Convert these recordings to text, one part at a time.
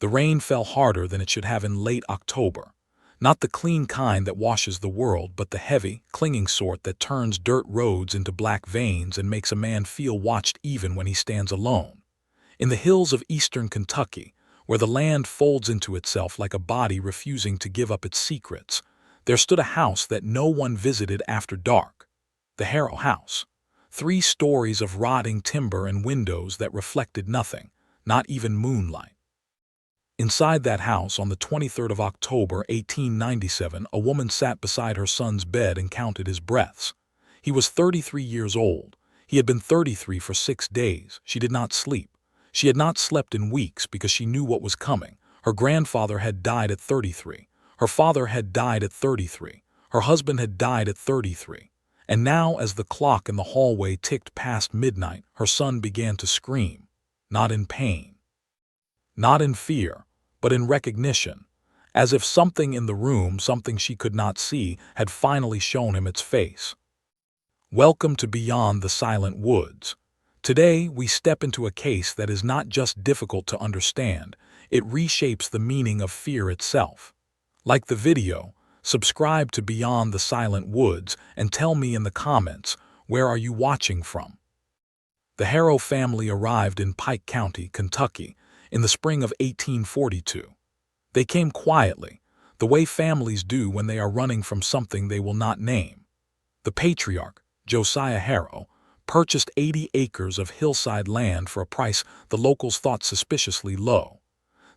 The rain fell harder than it should have in late October. Not the clean kind that washes the world, but the heavy, clinging sort that turns dirt roads into black veins and makes a man feel watched even when he stands alone. In the hills of eastern Kentucky, where the land folds into itself like a body refusing to give up its secrets, there stood a house that no one visited after dark. The Harrow house. 3 stories of rotting timber and windows that reflected nothing, not even moonlight. Inside that house, on the 23rd of October, 1897, a woman sat beside her son's bed and counted his breaths. He was 33 years old. He had been 33 for 6 days. She did not sleep. She had not slept in weeks because she knew what was coming. Her grandfather had died at 33. Her father had died at 33. Her husband had died at 33. And now, as the clock in the hallway ticked past midnight, her son began to scream. Not in pain. Not in fear, but in recognition, as if something in the room, something she could not see, had finally shown him its face. Welcome to Beyond the Silent Woods. Today, we step into a case that is not just difficult to understand, it reshapes the meaning of fear itself. Like the video, subscribe to Beyond the Silent Woods and tell me in the comments, where are you watching from? The Harrow family arrived in Pike County, Kentucky, in the spring of 1842. They came quietly, the way families do when they are running from something they will not name. The patriarch, Josiah Harrow, purchased 80 acres of hillside land for a price the locals thought suspiciously low.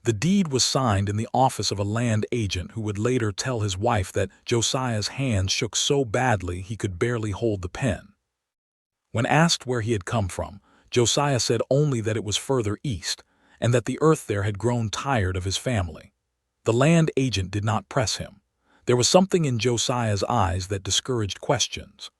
The deed was signed in the office of a land agent who would later tell his wife that Josiah's hands shook so badly he could barely hold the pen. When asked where he had come from, Josiah said only that it was further east, and that the earth there had grown tired of his family. The land agent did not press him. There was something in Josiah's eyes that discouraged questions.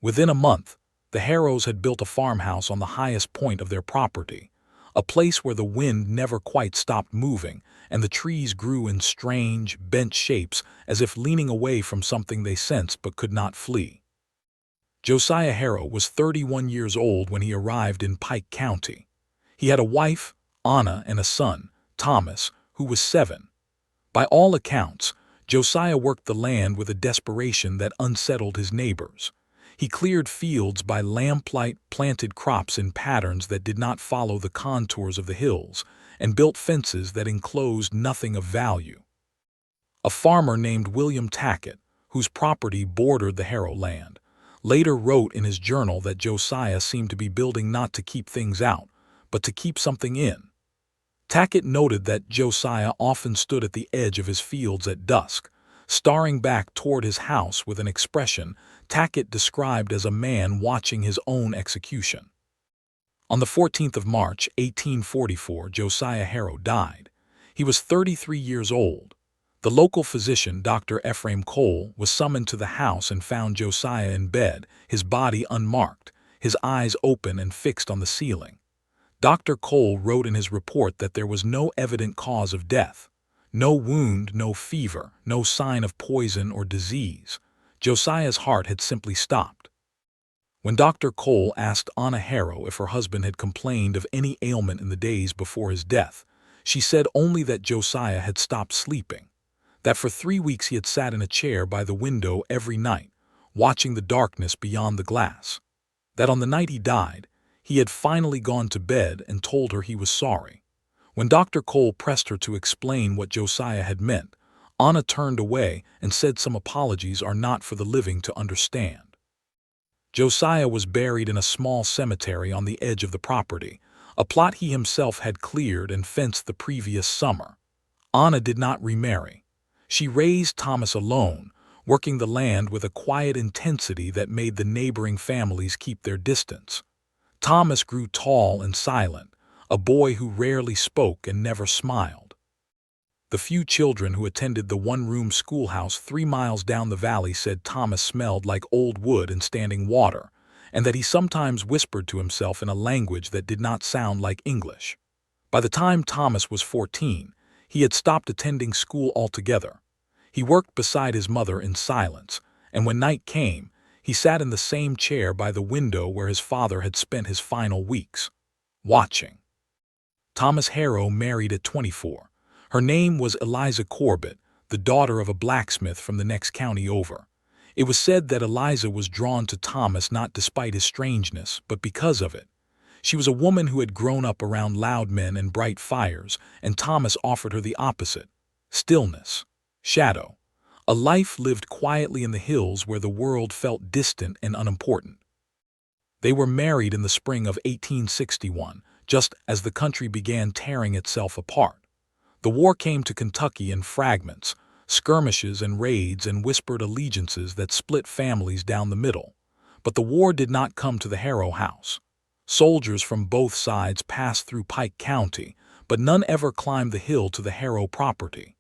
Within a month, the Harrows had built a farmhouse on the highest point of their property, a place where the wind never quite stopped moving and the trees grew in strange, bent shapes as if leaning away from something they sensed but could not flee. Josiah Harrow was 31 years old when he arrived in Pike County. He had a wife, Anna, and a son, Thomas, who was 7. By all accounts, Josiah worked the land with a desperation that unsettled his neighbors. He cleared fields by lamplight, planted crops in patterns that did not follow the contours of the hills, and built fences that enclosed nothing of value. A farmer named William Tackett, whose property bordered the Harrow land, later wrote in his journal that Josiah seemed to be building not to keep things out, but to keep something in. Tackett noted that Josiah often stood at the edge of his fields at dusk, staring back toward his house with an expression Tackett described as a man watching his own execution. On the 14th of March, 1844, Josiah Harrow died. He was 33 years old. The local physician, Dr. Ephraim Cole, was summoned to the house and found Josiah in bed, his body unmarked, his eyes open and fixed on the ceiling. Dr. Cole wrote in his report that there was no evident cause of death. No wound, no fever, no sign of poison or disease. Josiah's heart had simply stopped. When Dr. Cole asked Anna Harrow if her husband had complained of any ailment in the days before his death, she said only that Josiah had stopped sleeping, that for 3 weeks he had sat in a chair by the window every night, watching the darkness beyond the glass, that on the night he died, he had finally gone to bed and told her he was sorry. When Dr. Cole pressed her to explain what Josiah had meant, Anna turned away and said some apologies are not for the living to understand. Josiah was buried in a small cemetery on the edge of the property, a plot he himself had cleared and fenced the previous summer. Anna did not remarry. She raised Thomas alone, working the land with a quiet intensity that made the neighboring families keep their distance. Thomas grew tall and silent, a boy who rarely spoke and never smiled. The few children who attended the one-room schoolhouse 3 miles down the valley said Thomas smelled like old wood and standing water, and that he sometimes whispered to himself in a language that did not sound like English. By the time Thomas was 14, he had stopped attending school altogether. He worked beside his mother in silence, and when night came, he sat in the same chair by the window where his father had spent his final weeks, watching. Thomas Harrow married at 24. Her name was Eliza Corbett, the daughter of a blacksmith from the next county over. It was said that Eliza was drawn to Thomas not despite his strangeness, but because of it. She was a woman who had grown up around loud men and bright fires, and Thomas offered her the opposite: stillness, shadow, a life lived quietly in the hills where the world felt distant and unimportant. They were married in the spring of 1861, just as the country began tearing itself apart. The war came to Kentucky in fragments, skirmishes and raids and whispered allegiances that split families down the middle. But the war did not come to the Harrow house. Soldiers from both sides passed through Pike County, but none ever climbed the hill to the Harrow property.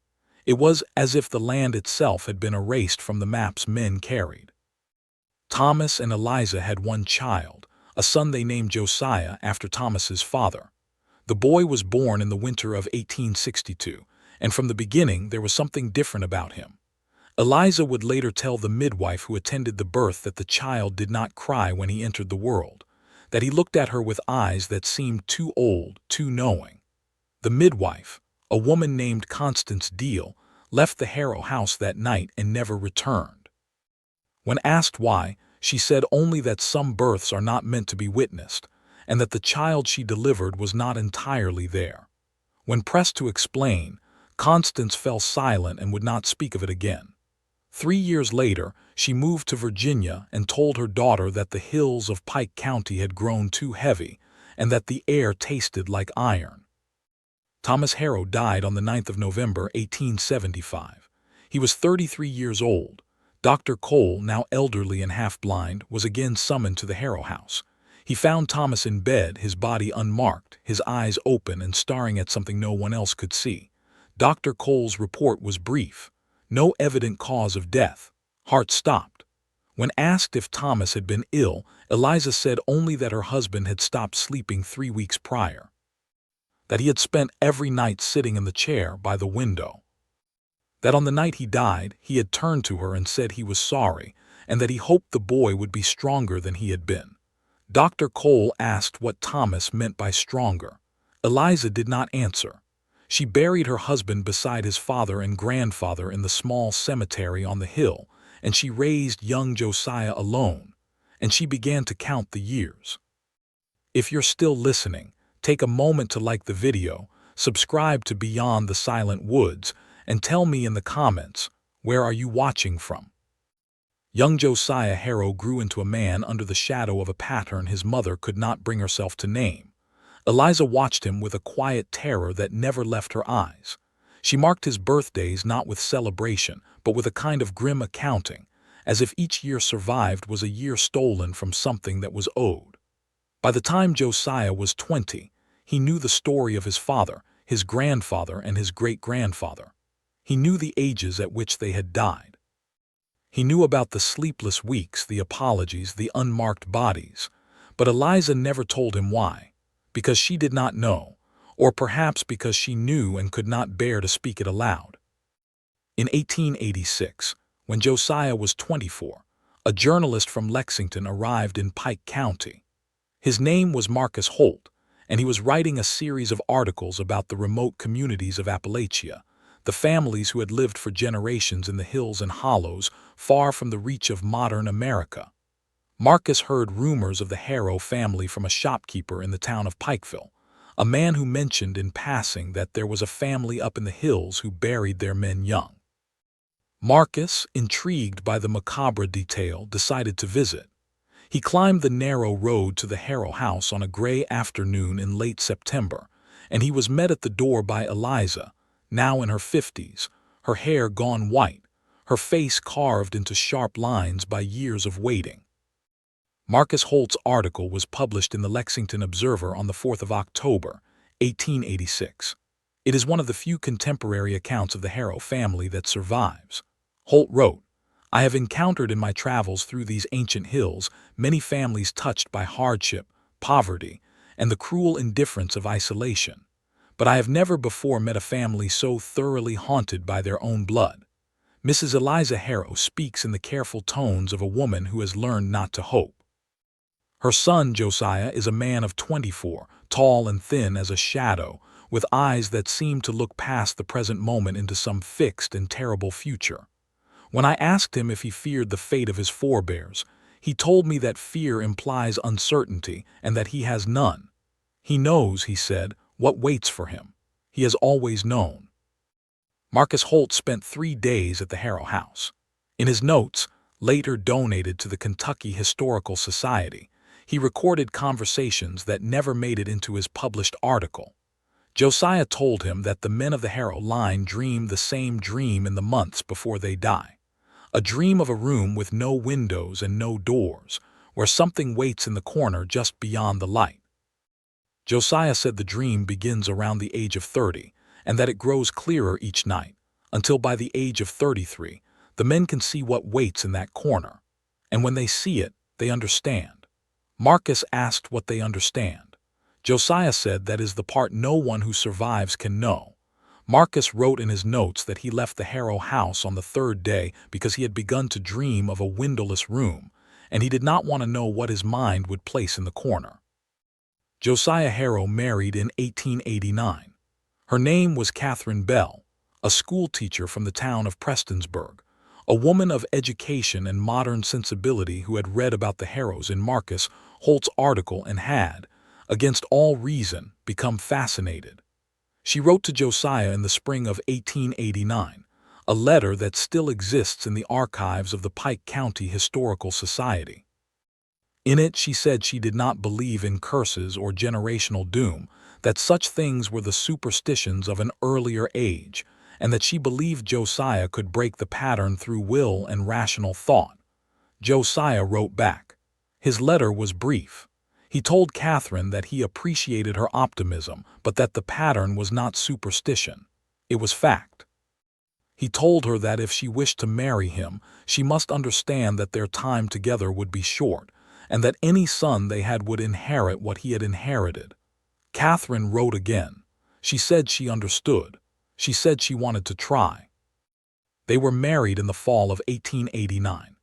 It was as if the land itself had been erased from the maps men carried. Thomas and Eliza had one child, a son they named Josiah after Thomas's father. The boy was born in the winter of 1862, and from the beginning there was something different about him. Eliza would later tell the midwife who attended the birth that the child did not cry when he entered the world, that he looked at her with eyes that seemed too old, too knowing. The midwife, a woman named Constance Deal, left the Harrow house that night and never returned. When asked why, she said only that some births are not meant to be witnessed, and that the child she delivered was not entirely there. When pressed to explain, Constance fell silent and would not speak of it again. 3 years later, she moved to Virginia and told her daughter that the hills of Pike County had grown too heavy and that the air tasted like iron. Thomas Harrow died on the 9th of November, 1875. He was 33 years old. Dr. Cole, now elderly and half-blind, was again summoned to the Harrow house. He found Thomas in bed, his body unmarked, his eyes open and staring at something no one else could see. Dr. Cole's report was brief. No evident cause of death. Heart stopped. When asked if Thomas had been ill, Eliza said only that her husband had stopped sleeping 3 weeks prior. That he had spent every night sitting in the chair by the window. That on the night he died, he had turned to her and said he was sorry, and that he hoped the boy would be stronger than he had been. Dr. Cole asked what Thomas meant by stronger. Eliza did not answer. She buried her husband beside his father and grandfather in the small cemetery on the hill, and she raised young Josiah alone, and she began to count the years. If you're still listening, take a moment to like the video, subscribe to Beyond the Silent Woods, and tell me in the comments, where are you watching from? Young Josiah Harrow grew into a man under the shadow of a pattern his mother could not bring herself to name. Eliza watched him with a quiet terror that never left her eyes. She marked his birthdays not with celebration, but with a kind of grim accounting, as if each year survived was a year stolen from something that was owed. By the time Josiah was 20, he knew the story of his father, his grandfather, and his great-grandfather. He knew the ages at which they had died. He knew about the sleepless weeks, the apologies, the unmarked bodies. But Eliza never told him why, because she did not know, or perhaps because she knew and could not bear to speak it aloud. In 1886, when Josiah was 24, a journalist from Lexington arrived in Pike County. His name was Marcus Holt, and he was writing a series of articles about the remote communities of Appalachia, the families who had lived for generations in the hills and hollows far from the reach of modern America. Marcus heard rumors of the Harrow family from a shopkeeper in the town of Pikeville, a man who mentioned in passing that there was a family up in the hills who buried their men young. Marcus, intrigued by the macabre detail, decided to visit. He climbed the narrow road to the Harrow house on a gray afternoon in late September, and he was met at the door by Eliza, now in her 50s, her hair gone white, her face carved into sharp lines by years of waiting. Marcus Holt's article was published in the Lexington Observer on the 4th of October, 1886. It is one of the few contemporary accounts of the Harrow family that survives. Holt wrote, "I have encountered in my travels through these ancient hills many families touched by hardship, poverty, and the cruel indifference of isolation. But I have never before met a family so thoroughly haunted by their own blood. Mrs. Eliza Harrow speaks in the careful tones of a woman who has learned not to hope. Her son, Josiah, is a man of 24, tall and thin as a shadow, with eyes that seemed to look past the present moment into some fixed and terrible future. When I asked him if he feared the fate of his forebears, he told me that fear implies uncertainty and that he has none. He knows, he said, what waits for him. He has always known. Marcus Holt spent 3 days at the Harrow house. In his notes, later donated to the Kentucky Historical Society, he recorded conversations that never made it into his published article. Josiah told him that the men of the Harrow line dream the same dream in the months before they die. A dream of a room with no windows and no doors, where something waits in the corner just beyond the light. Josiah said the dream begins around the age of 30, and that it grows clearer each night, until by the age of 33, the men can see what waits in that corner. And when they see it, they understand. Marcus asked what they understand. Josiah said that is the part no one who survives can know. Marcus wrote in his notes that he left the Harrow house on the 3rd day because he had begun to dream of a windowless room, and he did not want to know what his mind would place in the corner. Josiah Harrow married in 1889. Her name was Catherine Bell, a schoolteacher from the town of Prestonsburg, a woman of education and modern sensibility who had read about the Harrows in Marcus Holt's article and had, against all reason, become fascinated. She wrote to Josiah in the spring of 1889, a letter that still exists in the archives of the Pike County Historical Society. In it, she said she did not believe in curses or generational doom, that such things were the superstitions of an earlier age, and that she believed Josiah could break the pattern through will and rational thought. Josiah wrote back. His letter was brief. He told Catherine that he appreciated her optimism, but that the pattern was not superstition. It was fact. He told her that if she wished to marry him, she must understand that their time together would be short, and that any son they had would inherit what he had inherited. Catherine wrote again. She said she understood. She said she wanted to try. They were married in the fall of 1889.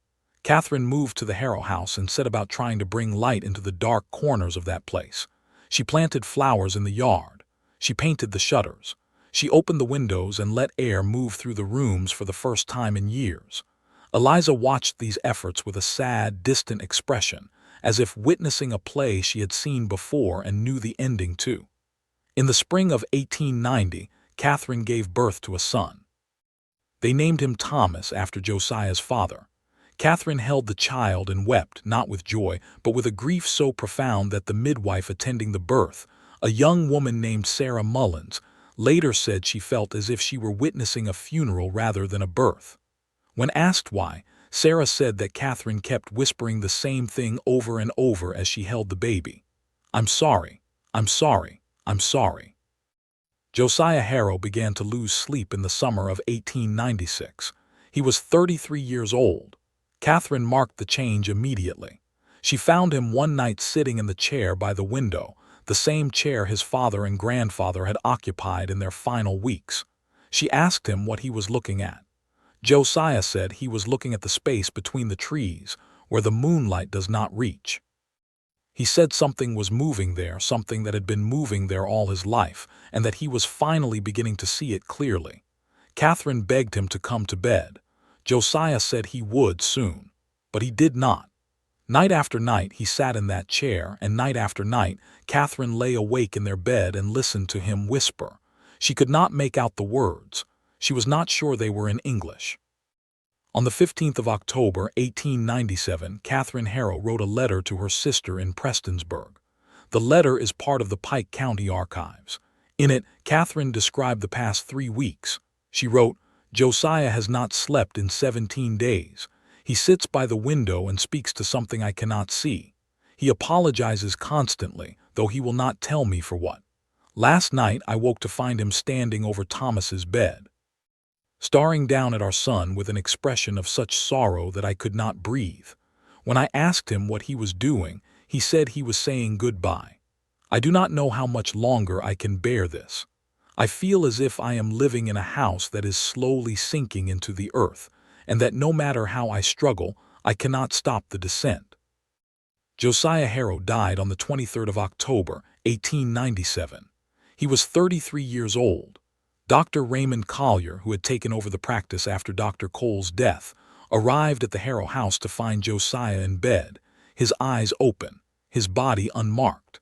Catherine moved to the Harrow house and set about trying to bring light into the dark corners of that place. She planted flowers in the yard. She painted the shutters. She opened the windows and let air move through the rooms for the first time in years. Eliza watched these efforts with a sad, distant expression, as if witnessing a play she had seen before and knew the ending too. In the spring of 1890, Catherine gave birth to a son. They named him Thomas after Josiah's father. Catherine held the child and wept, not with joy, but with a grief so profound that the midwife attending the birth, a young woman named Sarah Mullins, later said she felt as if she were witnessing a funeral rather than a birth. When asked why, Sarah said that Catherine kept whispering the same thing over and over as she held the baby. "I'm sorry, I'm sorry, I'm sorry." Josiah Harrow began to lose sleep in the summer of 1896. He was 33 years old. Catherine marked the change immediately. She found him one night sitting in the chair by the window, the same chair his father and grandfather had occupied in their final weeks. She asked him what he was looking at. Josiah said he was looking at the space between the trees, where the moonlight does not reach. He said something was moving there, something that had been moving there all his life, and that he was finally beginning to see it clearly. Catherine begged him to come to bed. Josiah said he would soon, but he did not. Night after night he sat in that chair, and night after night Catherine lay awake in their bed and listened to him whisper. She could not make out the words. She was not sure they were in English. On the 15th of October, 1897, Catherine Harrow wrote a letter to her sister in Prestonsburg. The letter is part of the Pike County archives. In it, Catherine described the past 3 weeks. She wrote, "Josiah has not slept in 17 days. He sits by the window and speaks to something I cannot see. He apologizes constantly, though he will not tell me for what. Last night I woke to find him standing over Thomas's bed, staring down at our son with an expression of such sorrow that I could not breathe. When I asked him what he was doing, he said he was saying goodbye. I do not know how much longer I can bear this. I feel as if I am living in a house that is slowly sinking into the earth, and that no matter how I struggle, I cannot stop the descent." Josiah Harrow died on the 23rd of October, 1897. He was 33 years old. Dr. Raymond Collier, who had taken over the practice after Dr. Cole's death, arrived at the Harrow house to find Josiah in bed, his eyes open, his body unmarked.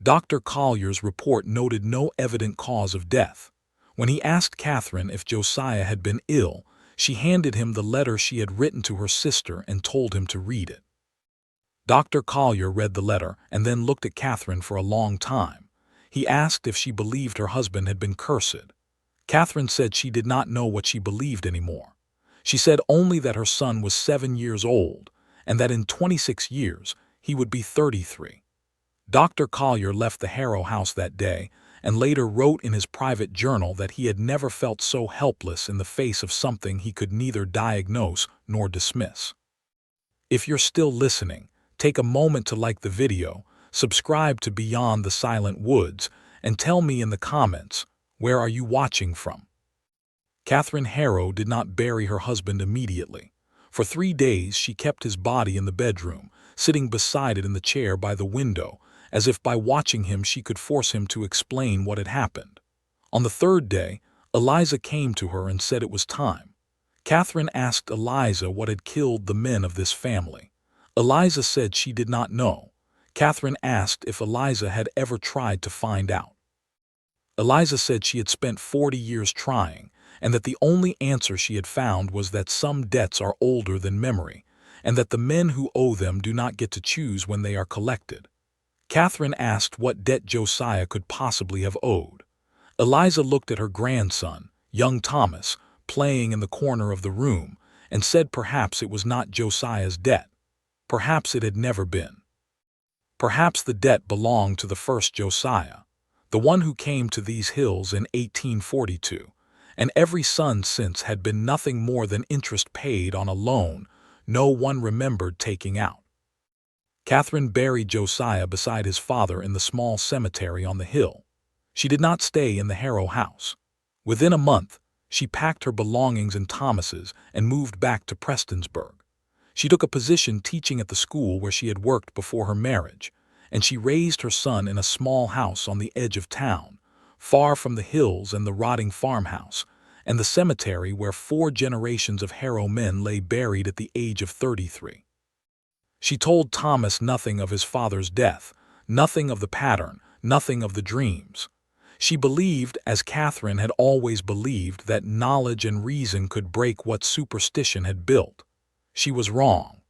Dr. Collier's report noted no evident cause of death. When he asked Catherine if Josiah had been ill, she handed him the letter she had written to her sister and told him to read it. Dr. Collier read the letter and then looked at Catherine for a long time. He asked if she believed her husband had been cursed. Catherine said she did not know what she believed anymore. She said only that her son was 7 years old, and that in 26 years he would be 33. Dr. Collier left the Harrow house that day and later wrote in his private journal that he had never felt so helpless in the face of something he could neither diagnose nor dismiss. If you're still listening, take a moment to like the video, subscribe to Beyond the Silent Woods, and tell me in the comments, where are you watching from? Catherine Harrow did not bury her husband immediately. For 3 days she kept his body in the bedroom, sitting beside it in the chair by the window, as if by watching him she could force him to explain what had happened. On the 3rd day, Eliza came to her and said it was time. Catherine asked Eliza what had killed the men of this family. Eliza said she did not know. Catherine asked if Eliza had ever tried to find out. Eliza said she had spent 40 years trying, and that the only answer she had found was that some debts are older than memory, and that the men who owe them do not get to choose when they are collected. Catherine asked what debt Josiah could possibly have owed. Eliza looked at her grandson, young Thomas, playing in the corner of the room, and said perhaps it was not Josiah's debt. Perhaps it had never been. Perhaps the debt belonged to the first Josiah, the one who came to these hills in 1842, and every son since had been nothing more than interest paid on a loan no one remembered taking out. Catherine buried Josiah beside his father in the small cemetery on the hill. She did not stay in the Harrow house. Within a month, she packed her belongings and Thomas's and moved back to Prestonsburg. She took a position teaching at the school where she had worked before her marriage, and she raised her son in a small house on the edge of town, far from the hills and the rotting farmhouse, and the cemetery where 4 generations of Harrow men lay buried at the age of 33. She told Thomas nothing of his father's death, nothing of the pattern, nothing of the dreams. She believed, as Catherine had always believed, that knowledge and reason could break what superstition had built. She was wrong.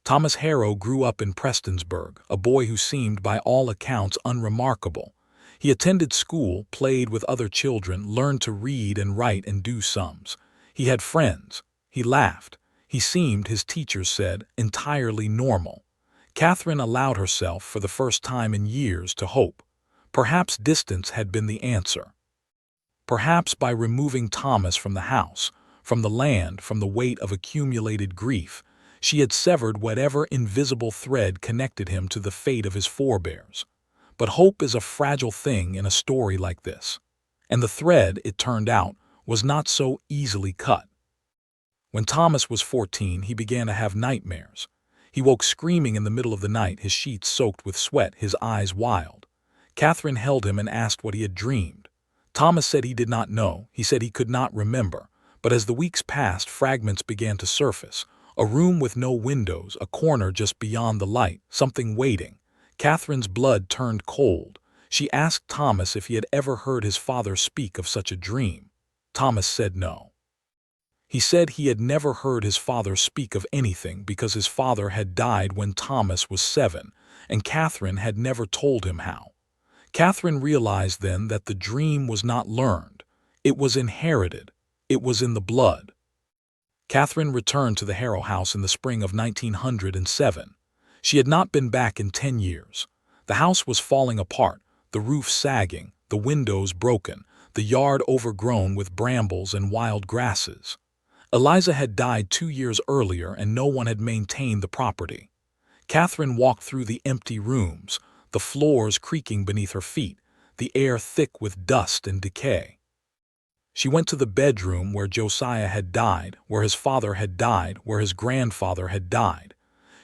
Thomas Harrow grew up in Prestonsburg, a boy who seemed by all accounts unremarkable. He attended school, played with other children, learned to read and write and do sums. He had friends. He laughed. He seemed, his teachers said, entirely normal. Catherine allowed herself, for the first time in years, to hope. Perhaps distance had been the answer. Perhaps by removing Thomas from the house, from the land, from the weight of accumulated grief, she had severed whatever invisible thread connected him to the fate of his forebears. But hope is a fragile thing in a story like this. And the thread, it turned out, was not so easily cut. When Thomas was 14, he began to have nightmares. He woke screaming in the middle of the night, his sheets soaked with sweat, his eyes wild. Catherine held him and asked what he had dreamed. Thomas said he did not know. He said he could not remember. But as the weeks passed, fragments began to surface. A room with no windows, a corner just beyond the light, something waiting. Catherine's blood turned cold. She asked Thomas if he had ever heard his father speak of such a dream. Thomas said no. He said he had never heard his father speak of anything because his father had died when Thomas was 7, and Catherine had never told him how. Catherine realized then that the dream was not learned. It was inherited. It was in the blood. Catherine returned to the Harrow house in the spring of 1907. She had not been back in 10 years. The house was falling apart, the roof sagging, the windows broken, the yard overgrown with brambles and wild grasses. Eliza had died 2 years earlier and no one had maintained the property. Catherine walked through the empty rooms, the floors creaking beneath her feet, the air thick with dust and decay. She went to the bedroom where Josiah had died, where his father had died, where his grandfather had died.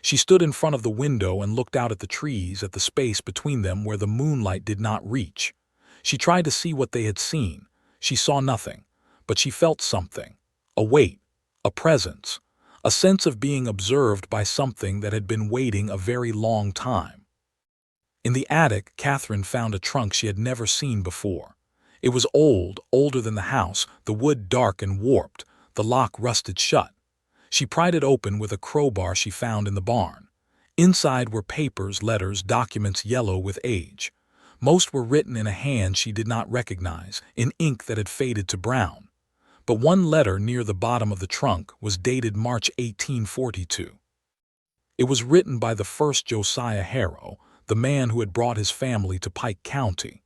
She stood in front of the window and looked out at the trees, at the space between them where the moonlight did not reach. She tried to see what they had seen. She saw nothing, but she felt something. A weight, a presence, a sense of being observed by something that had been waiting a very long time. In the attic, Catherine found a trunk she had never seen before. It was old, older than the house, the wood dark and warped, the lock rusted shut. She pried it open with a crowbar she found in the barn. Inside were papers, letters, documents yellow with age. Most were written in a hand she did not recognize, in ink that had faded to brown. But one letter near the bottom of the trunk was dated March 1842. It was written by the first Josiah Harrow, the man who had brought his family to Pike County.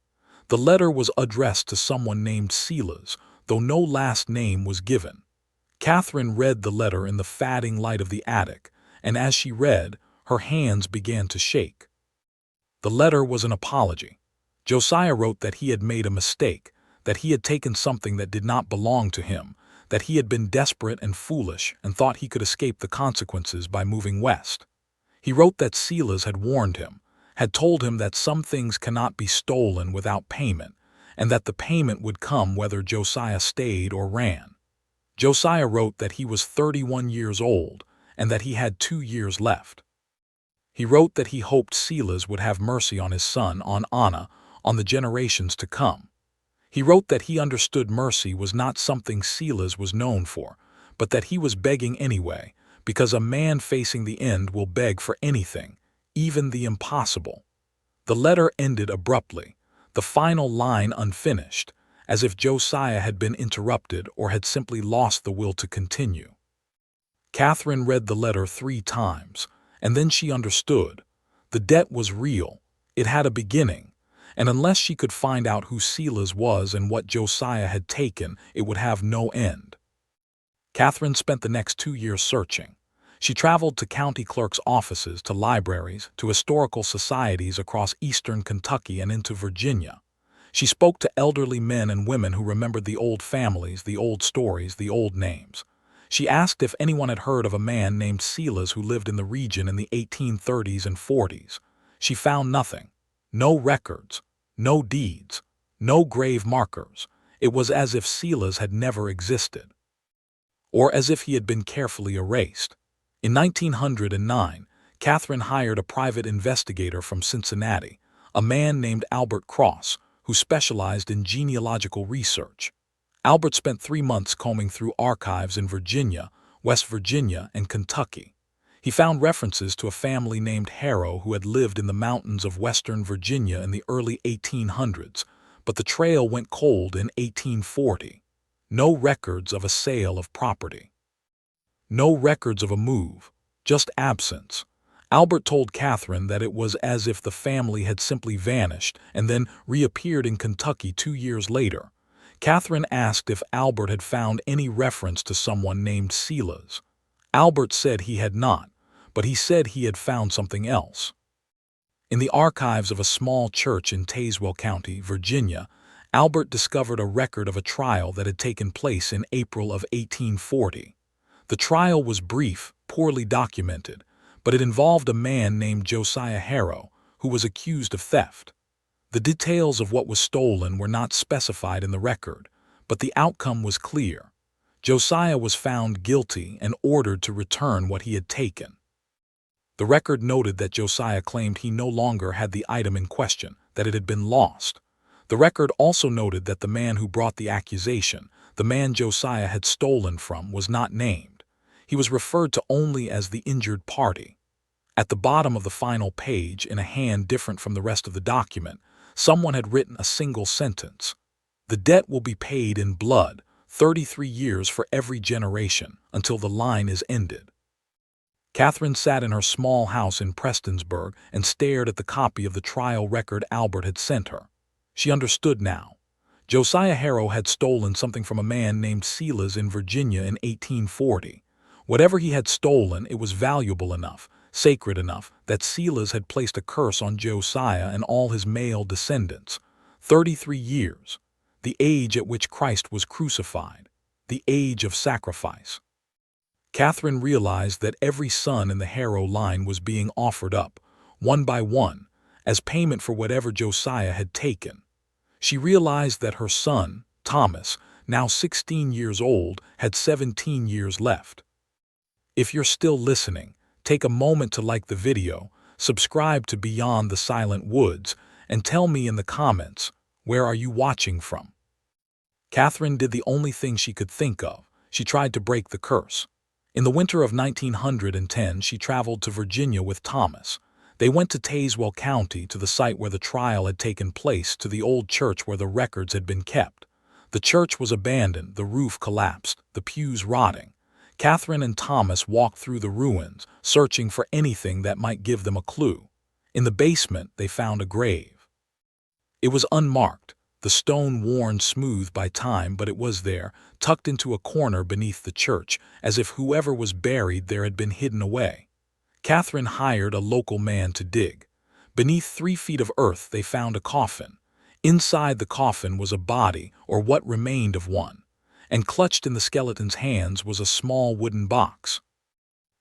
The letter was addressed to someone named Silas, though no last name was given. Catherine read the letter in the fading light of the attic, and as she read, her hands began to shake. The letter was an apology. Josiah wrote that he had made a mistake, that he had taken something that did not belong to him, that he had been desperate and foolish and thought he could escape the consequences by moving west. He wrote that Silas had warned him, had told him that some things cannot be stolen without payment, and that the payment would come whether Josiah stayed or ran. Josiah wrote that he was 31 years old and that he had 2 years left. He wrote that he hoped Silas would have mercy on his son, on Anna, on the generations to come. He wrote that he understood mercy was not something Silas was known for, but that he was begging anyway, because a man facing the end will beg for anything, even the impossible. The letter ended abruptly, the final line unfinished, as if Josiah had been interrupted or had simply lost the will to continue. Catherine read the letter 3 times, and then she understood. The debt was real, it had a beginning, and unless she could find out who Silas was and what Josiah had taken, it would have no end. Catherine spent the next 2 years searching. She traveled to county clerks' offices, to libraries, to historical societies across eastern Kentucky and into Virginia. She spoke to elderly men and women who remembered the old families, the old stories, the old names. She asked if anyone had heard of a man named Silas who lived in the region in the 1830s and 40s. She found nothing. No records, no deeds, no grave markers. It was as if Silas had never existed, or as if he had been carefully erased. In 1909, Catherine hired a private investigator from Cincinnati, a man named Albert Cross, who specialized in genealogical research. Albert spent 3 months combing through archives in Virginia, West Virginia, and Kentucky. He found references to a family named Harrow who had lived in the mountains of western Virginia in the early 1800s, but the trail went cold in 1840. No records of a sale of property. No records of a move, just absence. Albert told Catherine that it was as if the family had simply vanished and then reappeared in Kentucky 2 years later. Catherine asked if Albert had found any reference to someone named Silas. Albert said he had not, but he said he had found something else. In the archives of a small church in Tazewell County, Virginia, Albert discovered a record of a trial that had taken place in April of 1840. The trial was brief, poorly documented, but it involved a man named Josiah Harrow, who was accused of theft. The details of what was stolen were not specified in the record, but the outcome was clear. Josiah was found guilty and ordered to return what he had taken. The record noted that Josiah claimed he no longer had the item in question, that it had been lost. The record also noted that the man who brought the accusation, the man Josiah had stolen from, was not named. He was referred to only as the injured party. At the bottom of the final page, in a hand different from the rest of the document, someone had written a single sentence. The debt will be paid in blood, 33 years for every generation, until the line is ended. Catherine sat in her small house in Prestonsburg and stared at the copy of the trial record Albert had sent her. She understood now. Josiah Harrow had stolen something from a man named Silas in Virginia in 1840. Whatever he had stolen, it was valuable enough, sacred enough, that Silas had placed a curse on Josiah and all his male descendants. 33 years, the age at which Christ was crucified, the age of sacrifice. Catherine realized that every son in the Harrow line was being offered up, one by one, as payment for whatever Josiah had taken. She realized that her son, Thomas, now 16 years old, had 17 years left. If you're still listening, take a moment to like the video, subscribe to Beyond the Silent Woods, and tell me in the comments, where are you watching from? Catherine did the only thing she could think of. She tried to break the curse. In the winter of 1910, she traveled to Virginia with Thomas. They went to Tazewell County, to the site where the trial had taken place, to the old church where the records had been kept. The church was abandoned, the roof collapsed, the pews rotting. Catherine and Thomas walked through the ruins, searching for anything that might give them a clue. In the basement, they found a grave. It was unmarked, the stone worn smooth by time, but it was there, tucked into a corner beneath the church, as if whoever was buried there had been hidden away. Catherine hired a local man to dig. Beneath 3 feet of earth they found a coffin. Inside the coffin was a body, or what remained of one, and clutched in the skeleton's hands was a small wooden box.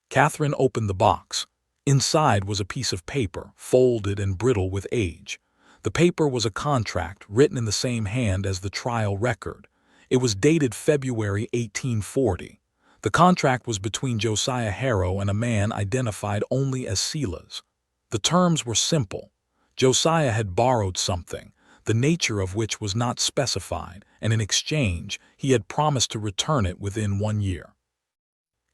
Catherine opened the box. Inside was a piece of paper, folded and brittle with age. The paper was a contract written in the same hand as the trial record. It was dated February 1840. The contract was between Josiah Harrow and a man identified only as Silas. The terms were simple. Josiah had borrowed something, the nature of which was not specified, and in exchange, he had promised to return it within 1 year.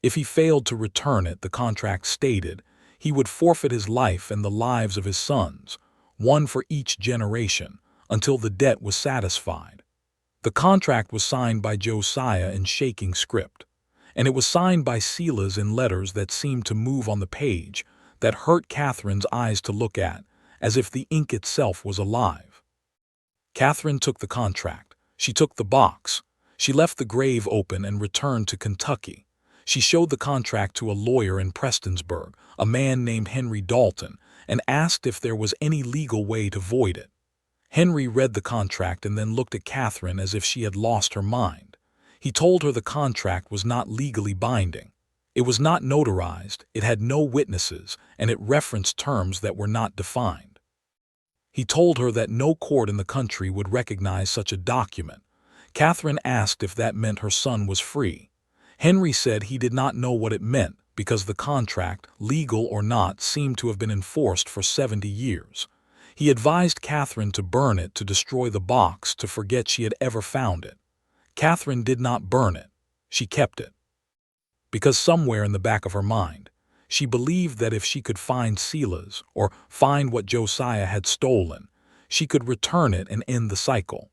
If he failed to return it, the contract stated, he would forfeit his life and the lives of his sons, one for each generation, until the debt was satisfied. The contract was signed by Josiah in shaking script, and it was signed by Silas in letters that seemed to move on the page, that hurt Catherine's eyes to look at, as if the ink itself was alive. Catherine took the contract. She took the box. She left the grave open and returned to Kentucky. She showed the contract to a lawyer in Prestonsburg, a man named Henry Dalton, and asked if there was any legal way to void it. Henry read the contract and then looked at Catherine as if she had lost her mind. He told her the contract was not legally binding. It was not notarized, it had no witnesses, and it referenced terms that were not defined. He told her that no court in the country would recognize such a document. Catherine asked if that meant her son was free. Henry said he did not know what it meant because the contract, legal or not, seemed to have been enforced for 70 years. He advised Catherine to burn it, to destroy the box, to forget she had ever found it. Catherine did not burn it. She kept it. Because somewhere in the back of her mind, she believed that if she could find Silas, or find what Josiah had stolen, she could return it and end the cycle.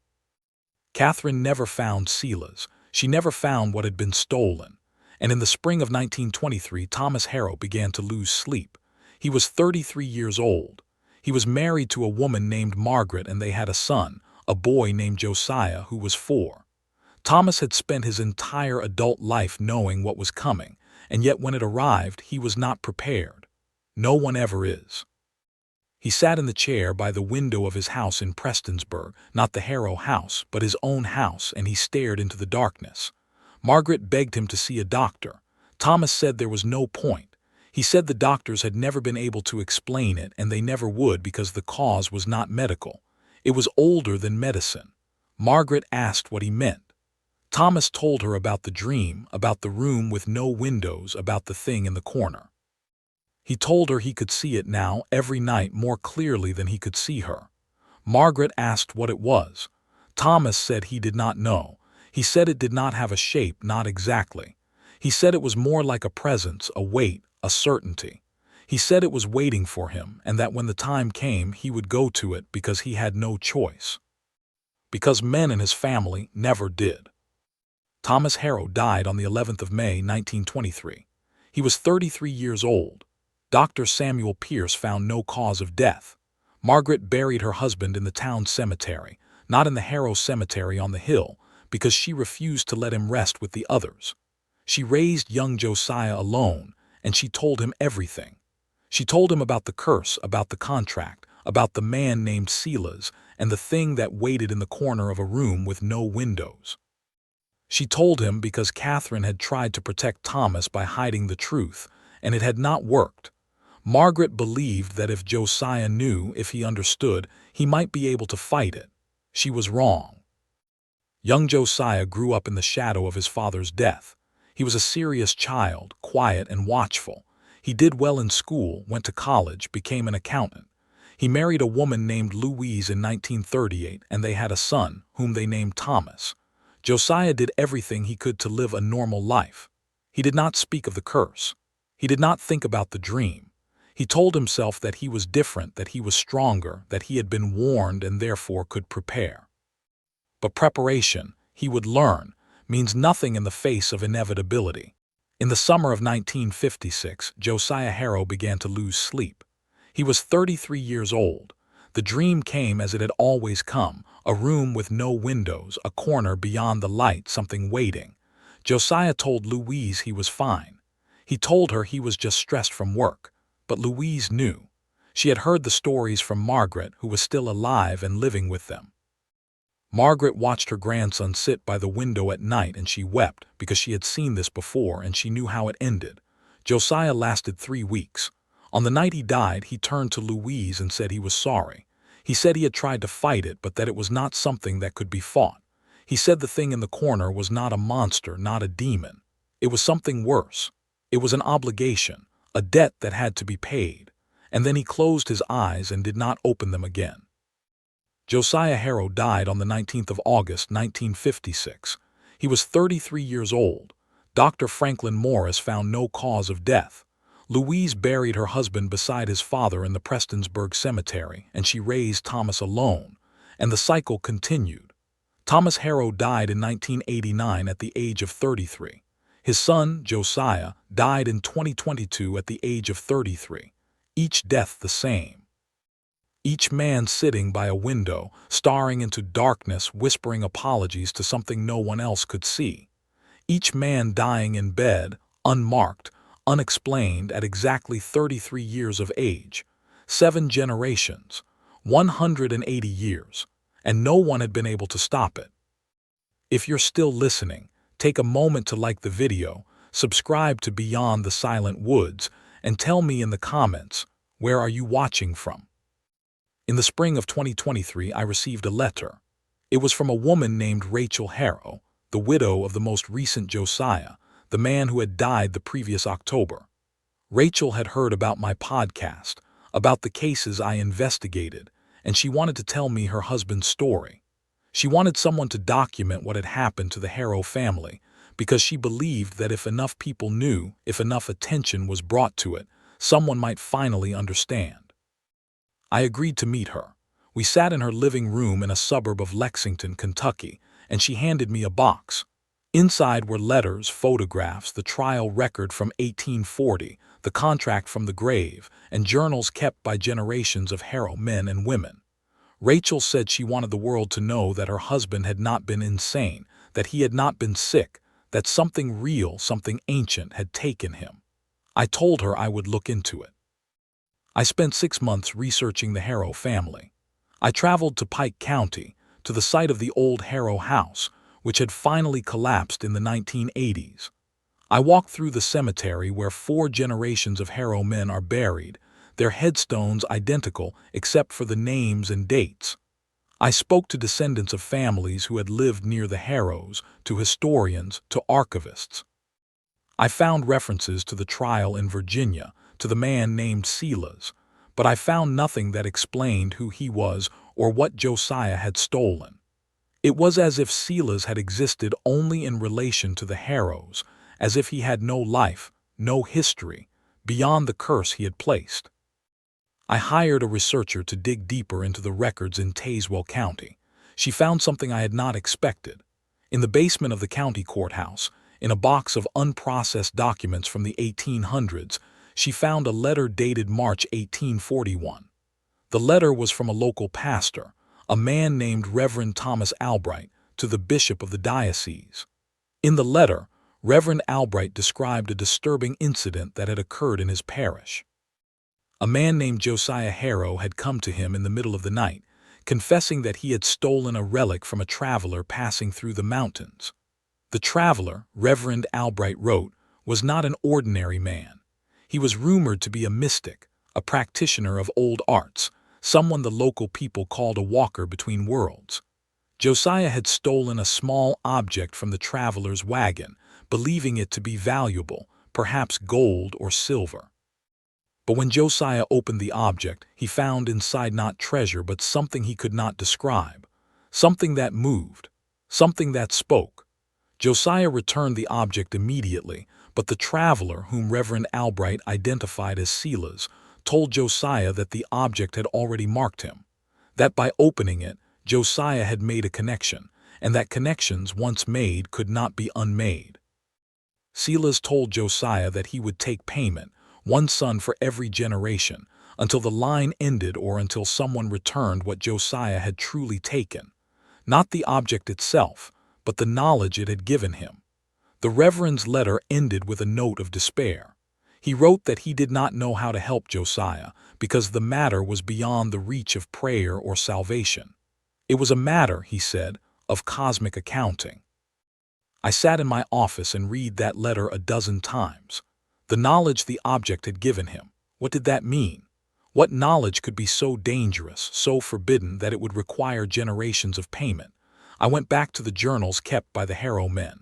Catherine never found Silas. She never found what had been stolen. And in the spring of 1923, Thomas Harrow began to lose sleep. He was 33 years old. He was married to a woman named Margaret, and they had a son, a boy named Josiah, who was 4. Thomas had spent his entire adult life knowing what was coming, and yet when it arrived, he was not prepared. No one ever is. He sat in the chair by the window of his house in Prestonsburg, not the Harrow house, but his own house, and he stared into the darkness. Margaret begged him to see a doctor. Thomas said there was no point. He said the doctors had never been able to explain it, and they never would because the cause was not medical. It was older than medicine. Margaret asked what he meant. Thomas told her about the dream, about the room with no windows, about the thing in the corner. He told her he could see it now, every night, more clearly than he could see her. Margaret asked what it was. Thomas said he did not know. He said it did not have a shape, not exactly. He said it was more like a presence, a weight, a certainty. He said it was waiting for him, and that when the time came, he would go to it because he had no choice. Because men in his family never did. Thomas Harrow died on the 11th of May, 1923. He was 33 years old. Dr. Samuel Pierce found no cause of death. Margaret buried her husband in the town cemetery, not in the Harrow cemetery on the hill, because she refused to let him rest with the others. She raised young Josiah alone, and she told him everything. She told him about the curse, about the contract, about the man named Silas, and the thing that waited in the corner of a room with no windows. She told him because Catherine had tried to protect Thomas by hiding the truth, and it had not worked. Margaret believed that if Josiah knew, if he understood, he might be able to fight it. She was wrong. Young Josiah grew up in the shadow of his father's death. He was a serious child, quiet and watchful. He did well in school, went to college, became an accountant. He married a woman named Louise in 1938, and they had a son, whom they named Thomas. Josiah did everything he could to live a normal life. He did not speak of the curse. He did not think about the dream. He told himself that he was different, that he was stronger, that he had been warned and therefore could prepare. But preparation, he would learn, means nothing in the face of inevitability. In the summer of 1956, Josiah Harrow began to lose sleep. He was 33 years old. The dream came as it had always come, a room with no windows, a corner beyond the light, something waiting. Josiah told Louise he was fine. He told her he was just stressed from work. But Louise knew. She had heard the stories from Margaret, who was still alive and living with them. Margaret watched her grandson sit by the window at night, and she wept because she had seen this before and she knew how it ended. Josiah lasted 3 weeks. On the night he died, he turned to Louise and said he was sorry. He said he had tried to fight it, but that it was not something that could be fought. He said the thing in the corner was not a monster, not a demon. It was something worse. It was an obligation, a debt that had to be paid. And then he closed his eyes and did not open them again. Josiah Harrow died on the 19th of August, 1956. He was 33 years old. Dr. Franklin Morris found no cause of death. Louise buried her husband beside his father in the Prestonsburg Cemetery, and she raised Thomas alone, and the cycle continued. Thomas Harrow died in 1989 at the age of 33. His son, Josiah, died in 2022 at the age of 33. Each death the same. Each man sitting by a window, staring into darkness, whispering apologies to something no one else could see. Each man dying in bed, unmarked, unexplained, at exactly 33 years of age. 7 generations, 180 years, and no one had been able to stop it. If you're still listening, take a moment to like the video, subscribe to Beyond the Silent Woods, and tell me in the comments, where are you watching from? In the spring of 2023, I received a letter. It was from a woman named Rachel Harrow, the widow of the most recent Josiah, the man who had died the previous October. Rachel had heard about my podcast, about the cases I investigated, and she wanted to tell me her husband's story. She wanted someone to document what had happened to the Harrow family, because she believed that if enough people knew, if enough attention was brought to it, someone might finally understand. I agreed to meet her. We sat in her living room in a suburb of Lexington, Kentucky, and she handed me a box. Inside were letters, photographs, the trial record from 1840, the contract from the grave, and journals kept by generations of Harrow men and women. Rachel said she wanted the world to know that her husband had not been insane, that he had not been sick, that something real, something ancient had taken him. I told her I would look into it. I spent 6 months researching the Harrow family. I traveled to Pike County, to the site of the old Harrow house, which had finally collapsed in the 1980s. I walked through the cemetery where 4 generations of Harrow men are buried, their headstones identical except for the names and dates. I spoke to descendants of families who had lived near the Harrows, to historians, to archivists. I found references to the trial in Virginia, to the man named Silas, but I found nothing that explained who he was or what Josiah had stolen. It was as if Silas had existed only in relation to the Harrows, as if he had no life, no history, beyond the curse he had placed. I hired a researcher to dig deeper into the records in Tazewell County. She found something I had not expected. In the basement of the county courthouse, in a box of unprocessed documents from the 1800s, she found a letter dated March 1841. The letter was from a local pastor, a man named Reverend Thomas Albright, to the bishop of the diocese. In the letter, Reverend Albright described a disturbing incident that had occurred in his parish. A man named Josiah Harrow had come to him in the middle of the night, confessing that he had stolen a relic from a traveler passing through the mountains. The traveler, Reverend Albright wrote, was not an ordinary man. He was rumored to be a mystic, a practitioner of old arts, someone the local people called a walker between worlds. Josiah had stolen a small object from the traveler's wagon, believing it to be valuable, perhaps gold or silver. But when Josiah opened the object, he found inside not treasure but something he could not describe, something that moved, something that spoke. Josiah returned the object immediately, but the traveler, whom Reverend Albright identified as Silas, told Josiah that the object had already marked him, that by opening it, Josiah had made a connection, and that connections once made could not be unmade. Silas told Josiah that he would take payment, one son for every generation, until the line ended or until someone returned what Josiah had truly taken, not the object itself, but the knowledge it had given him. The Reverend's letter ended with a note of despair. He wrote that he did not know how to help Josiah because the matter was beyond the reach of prayer or salvation. It was a matter, he said, of cosmic accounting. I sat in my office and read that letter a dozen times. The knowledge the object had given him, what did that mean? What knowledge could be so dangerous, so forbidden that it would require generations of payment? I went back to the journals kept by the Harrow men.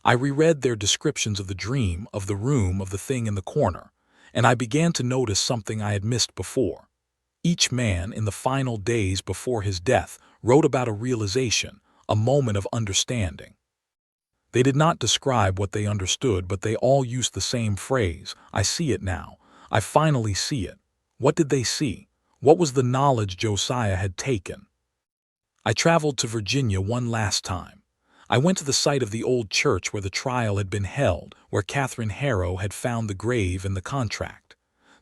I reread their descriptions of the dream, of the room, of the thing in the corner, and I began to notice something I had missed before. Each man, in the final days before his death, wrote about a realization, a moment of understanding. They did not describe what they understood, but they all used the same phrase, I see it now. I finally see it. What did they see? What was the knowledge Josiah had taken? I traveled to Virginia one last time. I went to the site of the old church where the trial had been held, where Catherine Harrow had found the grave and the contract.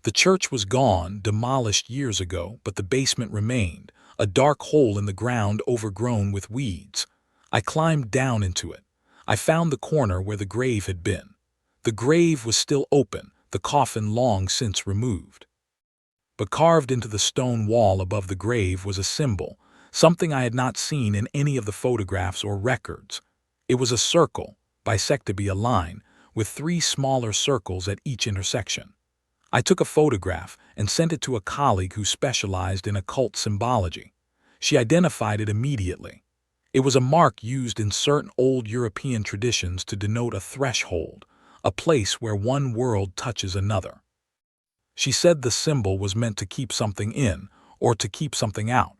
The church was gone, demolished years ago, but the basement remained, a dark hole in the ground overgrown with weeds. I climbed down into it. I found the corner where the grave had been. The grave was still open, the coffin long since removed. But carved into the stone wall above the grave was a symbol, something I had not seen in any of the photographs or records. It was a circle, bisect to be a line, with 3 smaller circles at each intersection. I took a photograph and sent it to a colleague who specialized in occult symbology. She identified it immediately. It was a mark used in certain old European traditions to denote a threshold, a place where one world touches another. She said the symbol was meant to keep something in, or to keep something out.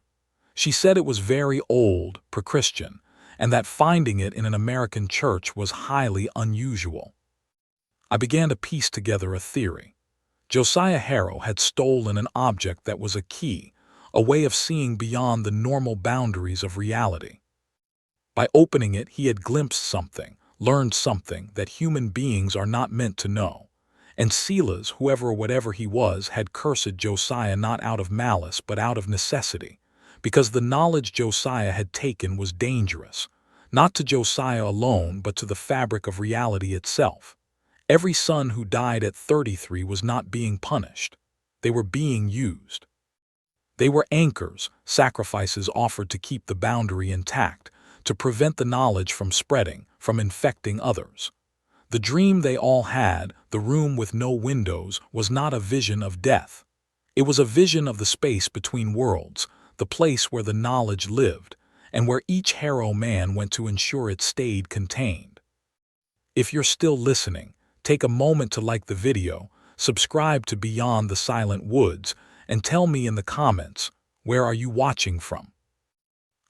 She said it was very old, pre-Christian, and that finding it in an American church was highly unusual. I began to piece together a theory. Josiah Harrow had stolen an object that was a key, a way of seeing beyond the normal boundaries of reality. By opening it, he had glimpsed something, learned something that human beings are not meant to know. And Silas, whoever or whatever he was, had cursed Josiah not out of malice but out of necessity, because the knowledge Josiah had taken was dangerous, not to Josiah alone but to the fabric of reality itself. Every son who died at 33 was not being punished. They were being used. They were anchors, sacrifices offered to keep the boundary intact, to prevent the knowledge from spreading, from infecting others. The dream they all had, the room with no windows, was not a vision of death. It was a vision of the space between worlds, the place where the knowledge lived, and where each Harrow man went to ensure it stayed contained. If you're still listening, take a moment to like the video, subscribe to Beyond the Silent Woods, and tell me in the comments, where are you watching from?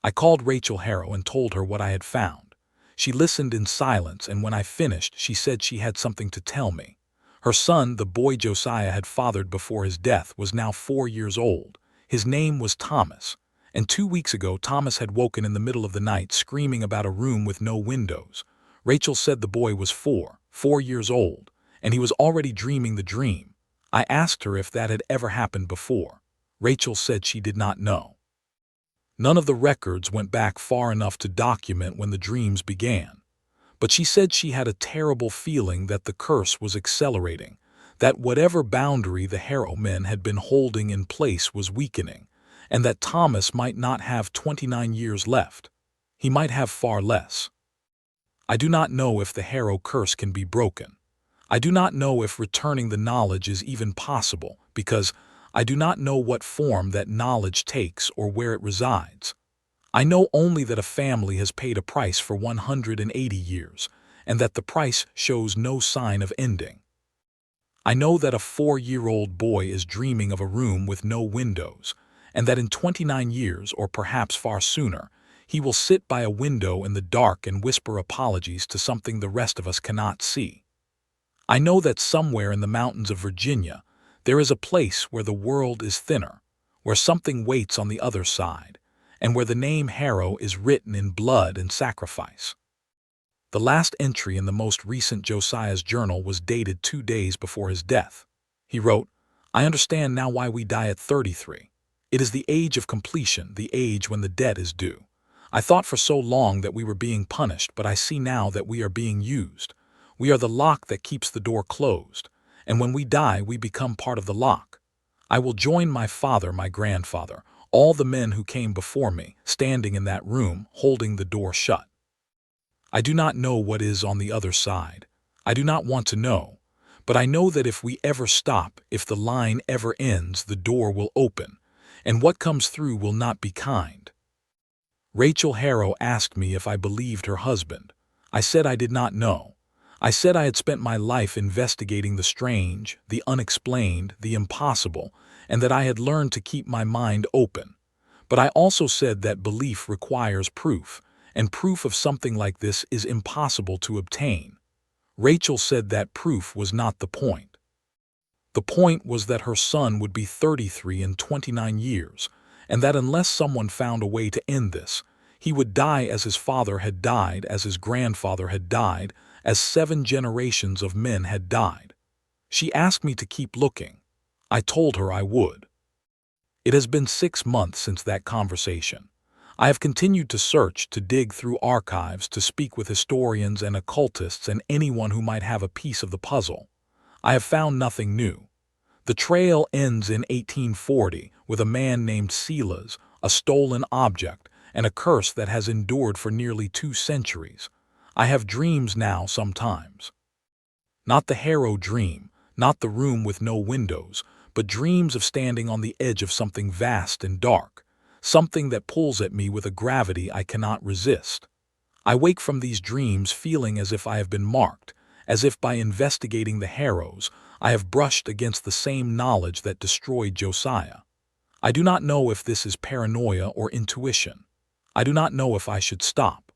I called Rachel Harrow and told her what I had found. She listened in silence, and when I finished, she said she had something to tell me. Her son, the boy Josiah had fathered before his death, was now 4 years old. His name was Thomas, and 2 weeks ago Thomas had woken in the middle of the night screaming about a room with no windows. Rachel said the boy was 4 years old, and he was already dreaming the dream. I asked her if that had ever happened before. Rachel said she did not know. None of the records went back far enough to document when the dreams began, but she said she had a terrible feeling that the curse was accelerating, that whatever boundary the Harrow men had been holding in place was weakening, and that Thomas might not have 29 years left. He might have far less. I do not know if the Harrow curse can be broken. I do not know if returning the knowledge is even possible, because I do not know what form that knowledge takes or where it resides. I know only that a family has paid a price for 180 years, and that the price shows no sign of ending. I know that a 4-year-old boy is dreaming of a room with no windows, and that in 29 years, or perhaps far sooner, he will sit by a window in the dark and whisper apologies to something the rest of us cannot see. I know that somewhere in the mountains of Virginia, there is a place where the world is thinner, where something waits on the other side, and where the name Harrow is written in blood and sacrifice. The last entry in the most recent Josiah's journal was dated 2 days before his death. He wrote, "I understand now why we die at 33. It is the age of completion, the age when the debt is due. I thought for so long that we were being punished, but I see now that we are being used. We are the lock that keeps the door closed, and when we die, we become part of the lock. I will join my father, my grandfather, all the men who came before me, standing in that room, holding the door shut. I do not know what is on the other side. I do not want to know. But I know that if we ever stop, if the line ever ends, the door will open, and what comes through will not be kind." Rachel Harrow asked me if I believed her husband. I said I did not know. I said I had spent my life investigating the strange, the unexplained, the impossible, and that I had learned to keep my mind open. But I also said that belief requires proof, and proof of something like this is impossible to obtain. Rachel said that proof was not the point. The point was that her son would be 33 in 29 years, and that unless someone found a way to end this, he would die as his father had died, as his grandfather had died, as 7 generations of men had died. She asked me to keep looking. I told her I would. It has been 6 months since that conversation. I have continued to search, to dig through archives, to speak with historians and occultists and anyone who might have a piece of the puzzle. I have found nothing new. The trail ends in 1840 with a man named Silas, a stolen object, and a curse that has endured for nearly 2 centuries. I have dreams now sometimes. Not the Harrow dream, not the room with no windows, but dreams of standing on the edge of something vast and dark, something that pulls at me with a gravity I cannot resist. I wake from these dreams feeling as if I have been marked, as if by investigating the Harrows, I have brushed against the same knowledge that destroyed Josiah. I do not know if this is paranoia or intuition. I do not know if I should stop.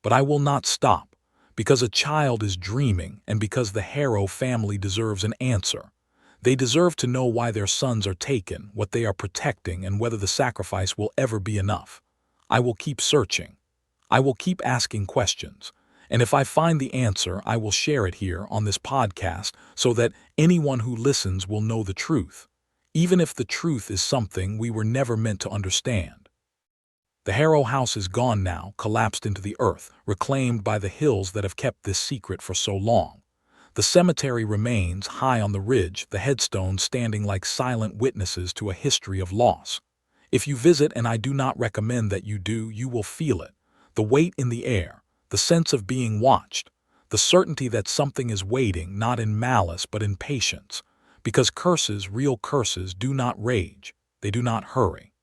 But I will not stop, because a child is dreaming and because the Harrow family deserves an answer. They deserve to know why their sons are taken, what they are protecting, and whether the sacrifice will ever be enough. I will keep searching. I will keep asking questions. And if I find the answer, I will share it here on this podcast so that anyone who listens will know the truth, even if the truth is something we were never meant to understand. The Harrow house is gone now, collapsed into the earth, reclaimed by the hills that have kept this secret for so long. The cemetery remains high on the ridge, the headstones standing like silent witnesses to a history of loss. If you visit, and I do not recommend that you do, you will feel it. The weight in the air, the sense of being watched, the certainty that something is waiting, not in malice but in patience. Because curses, real curses, do not rage, they do not hurry.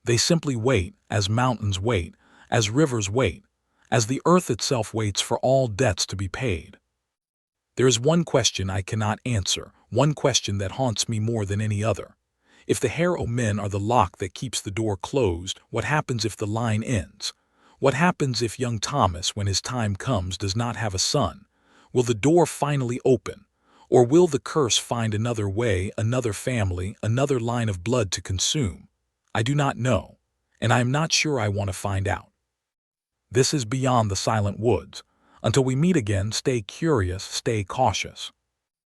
They simply wait, as mountains wait, as rivers wait, as the earth itself waits for all debts to be paid. There is one question I cannot answer, one question that haunts me more than any other. If the Harrow men are the lock that keeps the door closed, what happens if the line ends? What happens if young Thomas, when his time comes, does not have a son? Will the door finally open? Or will the curse find another way, another family, another line of blood to consume? I do not know, and I am not sure I want to find out. This is Beyond the Silent Woods. Until we meet again, stay curious, stay cautious.